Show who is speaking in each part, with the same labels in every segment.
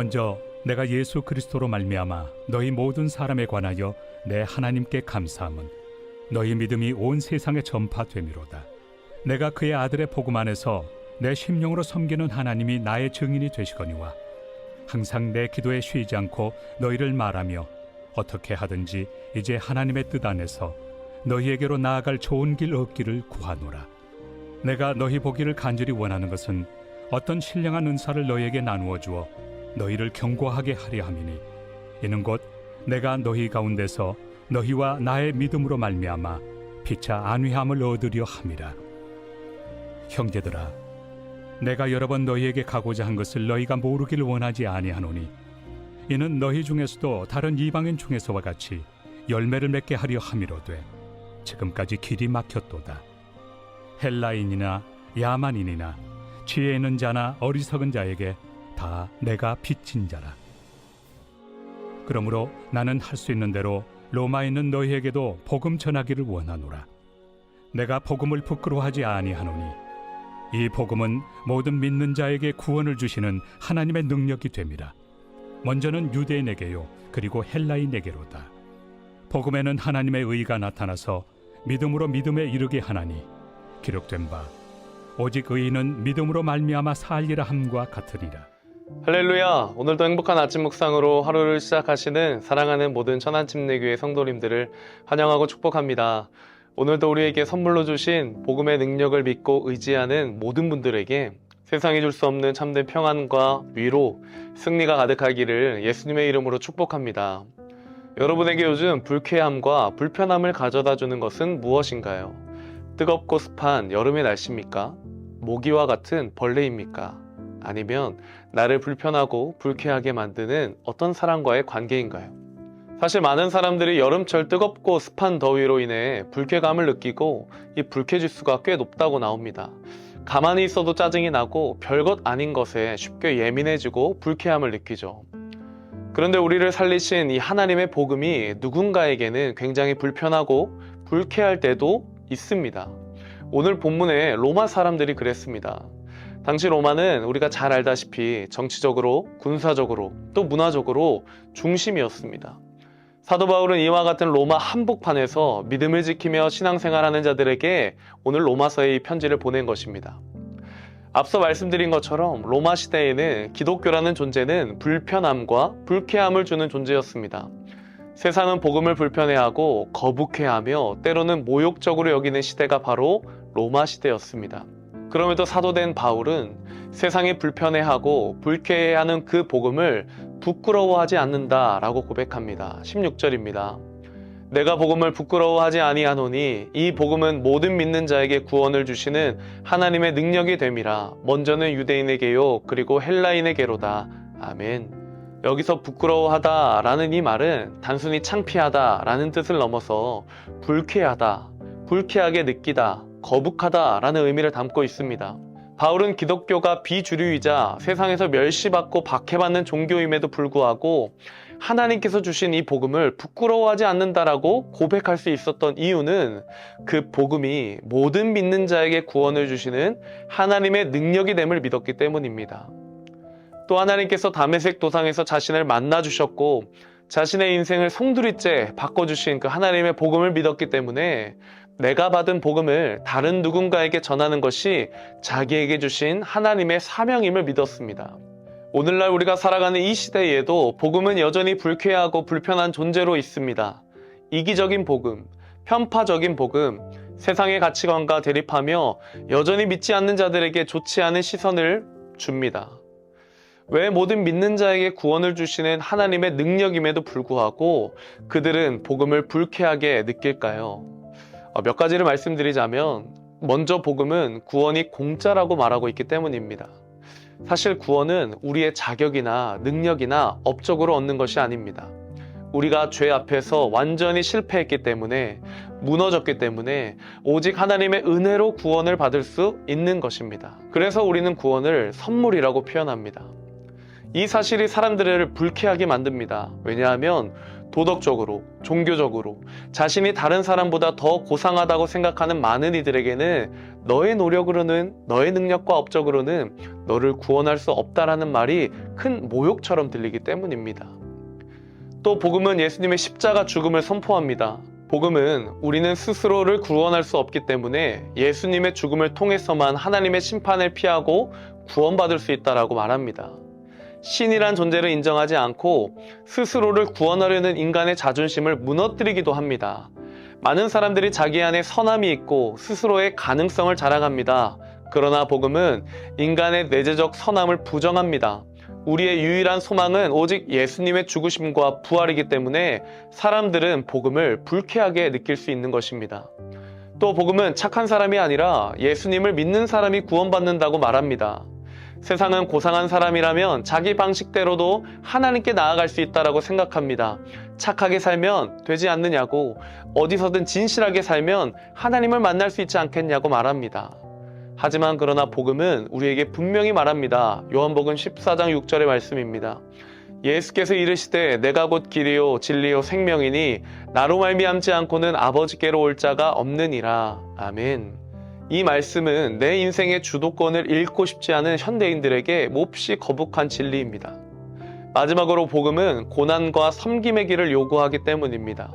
Speaker 1: 먼저 내가 예수 그리스도로 말미암아 너희 모든 사람에 관하여 내 하나님께 감사함은 너희 믿음이 온 세상에 전파됨이로다. 내가 그의 아들의 복음 안에서 내 심령으로 섬기는 하나님이 나의 증인이 되시거니와 항상 내 기도에 쉬지 않고 너희를 말하며 어떻게 하든지 이제 하나님의 뜻 안에서 너희에게로 나아갈 좋은 길 얻기를 구하노라. 내가 너희 보기를 간절히 원하는 것은 어떤 신령한 은사를 너희에게 나누어 주어 너희를 견고하게 하려 함이니 이는 곧 내가 너희 가운데서 너희와 나의 믿음으로 말미암아 피차 안위함을 얻으려 함이라. 형제들아, 내가 여러 번 너희에게 가고자 한 것을 너희가 모르기를 원하지 아니하노니 이는 너희 중에서도 다른 이방인 중에서와 같이 열매를 맺게 하려 함이로되 지금까지 길이 막혔도다. 헬라인이나 야만인이나 지혜 있는 자나 어리석은 자에게 다 내가 빚진 자라. 그러므로 나는 할 수 있는 대로 로마에 있는 너희에게도 복음 전하기를 원하노라. 내가 복음을 부끄러워하지 아니하노니 이 복음은 모든 믿는 자에게 구원을 주시는 하나님의 능력이 됨이라. 먼저는 유대인에게요 그리고 헬라인에게로다. 복음에는 하나님의 의가 나타나서 믿음으로 믿음에 이르게 하나니 기록된 바 오직 의인은 믿음으로 말미암아 살리라 함과 같으리라.
Speaker 2: 할렐루야! 오늘도 행복한 아침 묵상으로 하루를 시작하시는 사랑하는 모든 천안침례교회 성도님들을 환영하고 축복합니다. 오늘도 우리에게 선물로 주신 복음의 능력을 믿고 의지하는 모든 분들에게 세상이 줄 수 없는 참된 평안과 위로, 승리가 가득하기를 예수님의 이름으로 축복합니다. 여러분에게 요즘 불쾌함과 불편함을 가져다 주는 것은 무엇인가요? 뜨겁고 습한 여름의 날씨입니까? 모기와 같은 벌레입니까? 아니면 나를 불편하고 불쾌하게 만드는 어떤 사람과의 관계인가요? 사실 많은 사람들이 여름철 뜨겁고 습한 더위로 인해 불쾌감을 느끼고 이 불쾌지수가 꽤 높다고 나옵니다. 가만히 있어도 짜증이 나고 별것 아닌 것에 쉽게 예민해지고 불쾌함을 느끼죠. 그런데 우리를 살리신 이 하나님의 복음이 누군가에게는 굉장히 불편하고 불쾌할 때도 있습니다. 오늘 본문에 로마 사람들이 그랬습니다. 당시 로마는 우리가 잘 알다시피 정치적으로, 군사적으로, 또 문화적으로 중심이었습니다. 사도 바울은 이와 같은 로마 한복판에서 믿음을 지키며 신앙생활하는 자들에게 오늘 로마서의 이 편지를 보낸 것입니다. 앞서 말씀드린 것처럼 로마 시대에는 기독교라는 존재는 불편함과 불쾌함을 주는 존재였습니다. 세상은 복음을 불편해하고 거북해하며 때로는 모욕적으로 여기는 시대가 바로 로마 시대였습니다. 그럼에도 사도된 바울은 세상이 불편해하고 불쾌해하는 그 복음을 부끄러워하지 않는다라고 고백합니다. 16절입니다. 내가 복음을 부끄러워하지 아니하노니 이 복음은 모든 믿는 자에게 구원을 주시는 하나님의 능력이 됨이라. 먼저는 유대인에게요 그리고 헬라인에게로다. 아멘. 여기서 부끄러워하다 라는 이 말은 단순히 창피하다 라는 뜻을 넘어서 불쾌하다, 불쾌하게 느끼다, 거북하다 라는 의미를 담고 있습니다. 바울은 기독교가 비주류이자 세상에서 멸시받고 박해받는 종교임에도 불구하고 하나님께서 주신 이 복음을 부끄러워하지 않는다라고 고백할 수 있었던 이유는 그 복음이 모든 믿는 자에게 구원을 주시는 하나님의 능력이 됨을 믿었기 때문입니다. 또 하나님께서 다메섹 도상에서 자신을 만나 주셨고 자신의 인생을 송두리째 바꿔주신 그 하나님의 복음을 믿었기 때문에 내가 받은 복음을 다른 누군가에게 전하는 것이 자기에게 주신 하나님의 사명임을 믿었습니다. 오늘날 우리가 살아가는 이 시대에도 복음은 여전히 불쾌하고 불편한 존재로 있습니다. 이기적인 복음, 편파적인 복음, 세상의 가치관과 대립하며 여전히 믿지 않는 자들에게 좋지 않은 시선을 줍니다. 왜 모든 믿는 자에게 구원을 주시는 하나님의 능력임에도 불구하고 그들은 복음을 불쾌하게 느낄까요? 몇 가지를 말씀드리자면 먼저 복음은 구원이 공짜라고 말하고 있기 때문입니다. 사실 구원은 우리의 자격이나 능력이나 업적으로 얻는 것이 아닙니다. 우리가 죄 앞에서 완전히 실패했기 때문에 무너졌기 때문에 오직 하나님의 은혜로 구원을 받을 수 있는 것입니다. 그래서 우리는 구원을 선물이라고 표현합니다. 이 사실이 사람들을 불쾌하게 만듭니다. 왜냐하면 도덕적으로, 종교적으로 자신이 다른 사람보다 더 고상하다고 생각하는 많은 이들에게는 너의 노력으로는, 너의 능력과 업적으로는 너를 구원할 수 없다라는 말이 큰 모욕처럼 들리기 때문입니다. 또 복음은 예수님의 십자가 죽음을 선포합니다. 복음은 우리는 스스로를 구원할 수 없기 때문에 예수님의 죽음을 통해서만 하나님의 심판을 피하고 구원받을 수 있다라고 말합니다. 신이란 존재를 인정하지 않고 스스로를 구원하려는 인간의 자존심을 무너뜨리기도 합니다. 많은 사람들이 자기 안에 선함이 있고 스스로의 가능성을 자랑합니다. 그러나 복음은 인간의 내재적 선함을 부정합니다. 우리의 유일한 소망은 오직 예수님의 죽으심과 부활이기 때문에 사람들은 복음을 불쾌하게 느낄 수 있는 것입니다. 또 복음은 착한 사람이 아니라 예수님을 믿는 사람이 구원받는다고 말합니다. 세상은 고상한 사람이라면 자기 방식대로도 하나님께 나아갈 수 있다고 생각합니다. 착하게 살면 되지 않느냐고, 어디서든 진실하게 살면 하나님을 만날 수 있지 않겠냐고 말합니다. 하지만 그러나 복음은 우리에게 분명히 말합니다. 요한복음 14장 6절의 말씀입니다. 예수께서 이르시되 내가 곧 길이요 진리요 생명이니 나로 말미암지 않고는 아버지께로 올 자가 없느니라. 아멘. 이 말씀은 내 인생의 주도권을 잃고 싶지 않은 현대인들에게 몹시 거북한 진리입니다. 마지막으로 복음은 고난과 섬김의 길을 요구하기 때문입니다.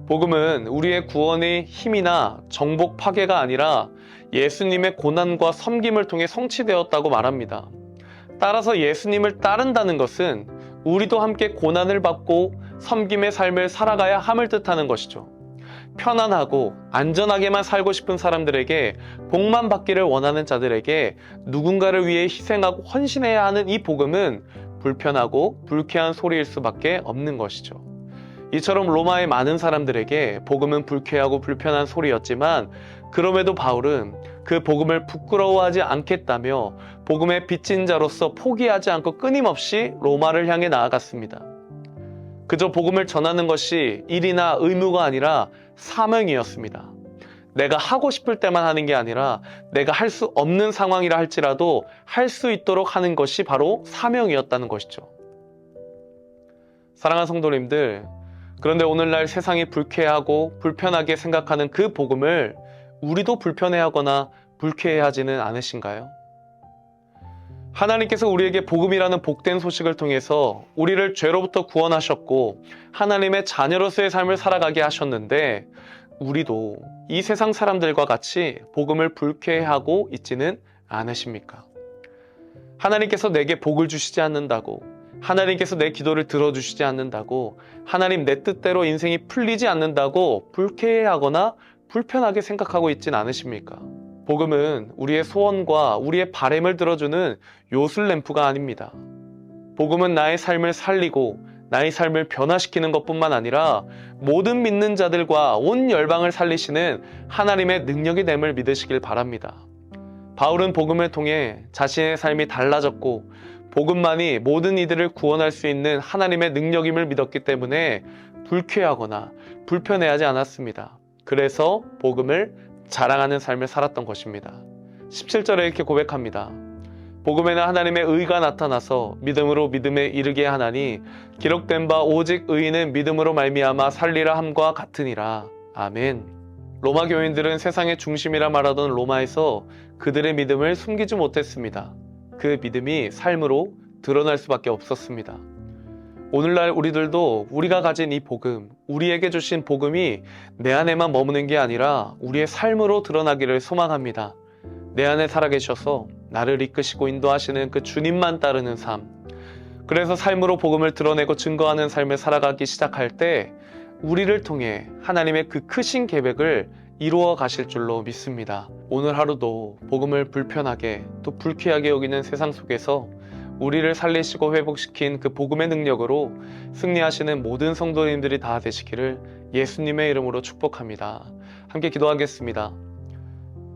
Speaker 2: 복음은 우리의 구원의 힘이나 정복 파괴가 아니라 예수님의 고난과 섬김을 통해 성취되었다고 말합니다. 따라서 예수님을 따른다는 것은 우리도 함께 고난을 받고 섬김의 삶을 살아가야 함을 뜻하는 것이죠. 편안하고 안전하게만 살고 싶은 사람들에게, 복만 받기를 원하는 자들에게 누군가를 위해 희생하고 헌신해야 하는 이 복음은 불편하고 불쾌한 소리일 수밖에 없는 것이죠. 이처럼 로마의 많은 사람들에게 복음은 불쾌하고 불편한 소리였지만 그럼에도 바울은 그 복음을 부끄러워하지 않겠다며 복음의 빚진 자로서 포기하지 않고 끊임없이 로마를 향해 나아갔습니다. 그저 복음을 전하는 것이 일이나 의무가 아니라 사명이었습니다. 내가 하고 싶을 때만 하는 게 아니라 내가 할 수 없는 상황이라 할지라도 할 수 있도록 하는 것이 바로 사명이었다는 것이죠. 사랑하는 성도님들, 그런데 오늘날 세상이 불쾌하고 불편하게 생각하는 그 복음을 우리도 불편해하거나 불쾌해하지는 않으신가요? 하나님께서 우리에게 복음이라는 복된 소식을 통해서 우리를 죄로부터 구원하셨고 하나님의 자녀로서의 삶을 살아가게 하셨는데 우리도 이 세상 사람들과 같이 복음을 불쾌해하고 있지는 않으십니까? 하나님께서 내게 복을 주시지 않는다고, 하나님께서 내 기도를 들어주시지 않는다고, 하나님 내 뜻대로 인생이 풀리지 않는다고 불쾌해하거나 불편하게 생각하고 있진 않으십니까? 복음은 우리의 소원과 우리의 바램을 들어주는 요술램프가 아닙니다. 복음은 나의 삶을 살리고 나의 삶을 변화시키는 것뿐만 아니라 모든 믿는 자들과 온 열방을 살리시는 하나님의 능력이 됨을 믿으시길 바랍니다. 바울은 복음을 통해 자신의 삶이 달라졌고 복음만이 모든 이들을 구원할 수 있는 하나님의 능력임을 믿었기 때문에 불쾌하거나 불편해하지 않았습니다. 그래서 복음을 자랑하는 삶을 살았던 것입니다. 17절에 이렇게 고백합니다. 복음에는 하나님의 의가 나타나서 믿음으로 믿음에 이르게 하나니 기록된 바 오직 의인은 믿음으로 말미암아 살리라 함과 같으니라. 아멘. 로마 교인들은 세상의 중심이라 말하던 로마에서 그들의 믿음을 숨기지 못했습니다. 그 믿음이 삶으로 드러날 수밖에 없었습니다. 오늘날 우리들도 우리가 가진 이 복음, 우리에게 주신 복음이 내 안에만 머무는 게 아니라 우리의 삶으로 드러나기를 소망합니다. 내 안에 살아계셔서 나를 이끄시고 인도하시는 그 주님만 따르는 삶. 그래서 삶으로 복음을 드러내고 증거하는 삶을 살아가기 시작할 때 우리를 통해 하나님의 그 크신 계획을 이루어 가실 줄로 믿습니다. 오늘 하루도 복음을 불편하게 또 불쾌하게 여기는 세상 속에서 우리를 살리시고 회복시킨 그 복음의 능력으로 승리하시는 모든 성도님들이 다 되시기를 예수님의 이름으로 축복합니다. 함께 기도하겠습니다.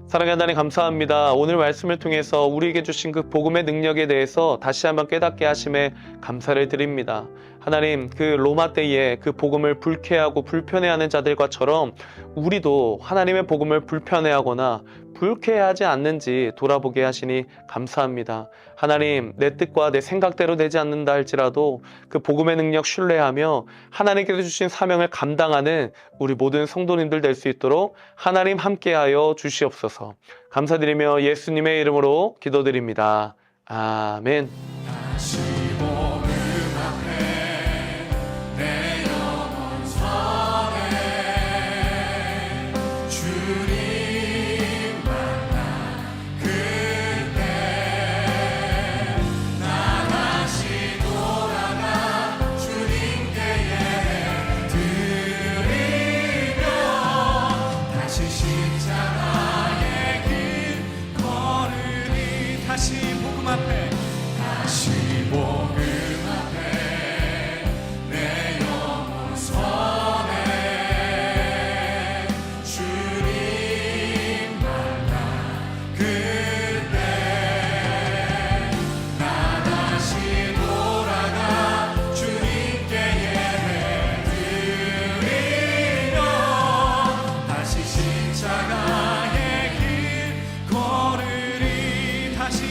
Speaker 2: 사랑의 하나님 감사합니다. 오늘 말씀을 통해서 우리에게 주신 그 복음의 능력에 대해서 다시 한번 깨닫게 하심에 감사를 드립니다. 하나님, 그 로마 때에 그 복음을 불쾌하고 불편해하는 자들과처럼 우리도 하나님의 복음을 불편해하거나 불쾌하지 않는지 돌아보게 하시니 감사합니다. 하나님, 내 뜻과 내 생각대로 되지 않는다 할지라도 그 복음의 능력 신뢰하며 하나님께서 주신 사명을 감당하는 우리 모든 성도님들 될 수 있도록 하나님 함께하여 주시옵소서. 감사드리며 예수님의 이름으로 기도드립니다. 아멘.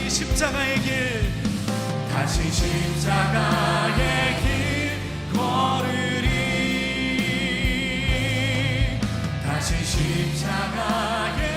Speaker 3: 십자가의 길, 다시 십자가의 길 걸으리. 다시 십자가의